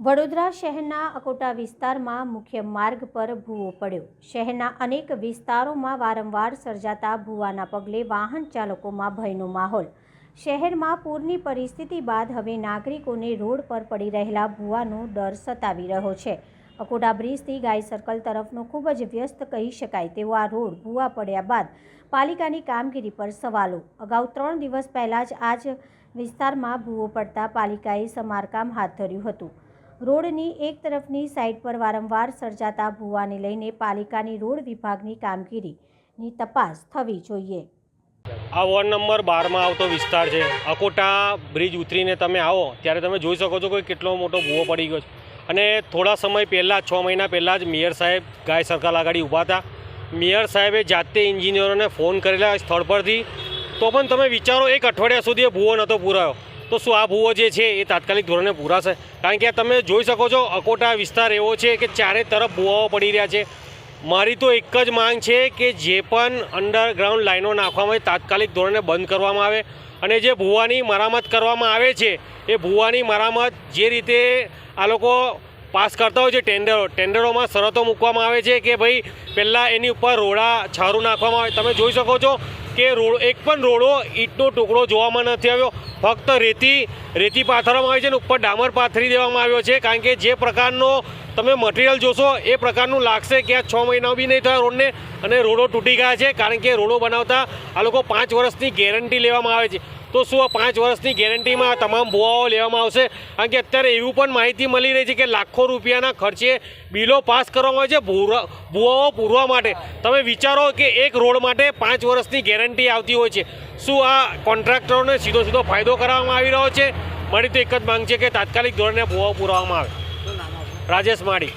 વડોદરા શહેરના અકોટા વિસ્તારમાં મુખ્ય માર્ગ પર ભૂવો પડ્યો। શહેરના અનેક વિસ્તારોમાં વારંવાર સર્જાતા ભૂવાના પગલે વાહન ચાલકોમાં ભયનો માહોલ। શહેરમાં પૂરની પરિસ્થિતિ બાદ હવે નાગરિકોને રોડ પર પડી રહેલા ભૂવાનો ડર સતાવી રહ્યો છે। અકોટા બ્રિજથી ગાય સર્કલ તરફનો ખૂબ જ વ્યસ્ત કહી શકાય તેવો આ રોડ ભૂવા પડ્યા બાદ પાલિકાની કામગીરી પર સવાલો। અગાઉ 3 દિવસ પહેલાં જ આ જ વિસ્તારમાં ભૂવો પડતા પાલિકાએ સમારકામ હાથ ધર્યું હતું। રોડની એક તરફની સાઈડ પર વારંવાર સર્જાતા ભૂવાને લઈને પાલિકાની રોડ વિભાગની કામગીરીની તપાસ થવી જોઈએ। આ વોર્ડ નંબર 12 માં આવતો વિસ્તાર છે। અકોટા બ્રિજ ઉતરીને તમે આવો ત્યારે તમે જોઈ શકો છો કે કેટલો મોટો ભૂવો પડી ગયો છે। અને થોડા સમય પહેલાં 6 મહિના પહેલાં જ મેયર સાહેબ ગાય સર્કલ આગળ ઊભા હતા। મેયર સાહેબે જાતે એન્જિનિયરોને ફોન કરેલા સ્થળ પરથી, તો પણ તમે વિચારો એક અઠવાડિયા સુધી ભૂવો નહોતો પૂરાયો। તો શું આ ભૂવો જે છે એ તાત્કાલિક ધોરણે પૂરાશે? કારણ કે તમે જોઈ શકો છો અકોટા વિસ્તાર એવો છે કે ચારે તરફ ભૂવાઓ પડી રહ્યા છે। મારી તો એક જ માંગ છે કે જે પણ અંડરગ્રાઉન્ડ લાઈનો નાખવામાં આવે તાત્કાલિક ધોરણે બંધ કરવામાં આવે, અને જે ભૂવાની મરામત કરવામાં આવે છે એ ભૂવાની મરામત જે રીતે આ લોકો પાસ કરતા હોય છે ટેન્ડરોમાં શરતો મૂકવામાં આવે છે કે ભાઈ પહેલાં એની ઉપર રોડા છારું નાખવામાં આવે। તમે જોઈ શકો છો કે એક પણ રોડો ઈંટનો ટુકડો જોવામાં નથી આવ્યો, ફક્ત રેતી પાથરવામાં આવી છે અને ઉપર ડામર પાથરી દેવામાં આવ્યો છે। કારણ કે જે પ્રકારનો તમે મટીરિયલ જોશો એ પ્રકારનું લાગશે કે આ 6 મહિના બી નહીં થયા રોડને અને રોડો તૂટી ગયા છે। કારણ કે રોડો બનાવતા આ લોકો 5 વર્ષની ગેરંટી લેવામાં આવે છે। તો શું આ 5 વર્ષની ગેરંટીમાં તમામ ભૂવાઓ લેવામાં આવશે? કારણ કે અત્યારે એવું પણ માહિતી મળી રહી છે કે લાખો રૂપિયાના ખર્ચે બિલો પાસ કરવામાં આવે છે ભૂવાઓ પૂરવા માટે। તમે વિચારો કે એક રોડ માટે 5 વર્ષની ગેરંટી આવતી હોય છે। શું આ કોન્ટ્રાક્ટરોને સીધો ફાયદો કરાવવામાં આવી રહ્યો છે? મારી તો એક જ માંગ છે કે તાત્કાલિક ધોરણે ભૂવાઓ પૂરવામાં આવે। રાજેશ માળી।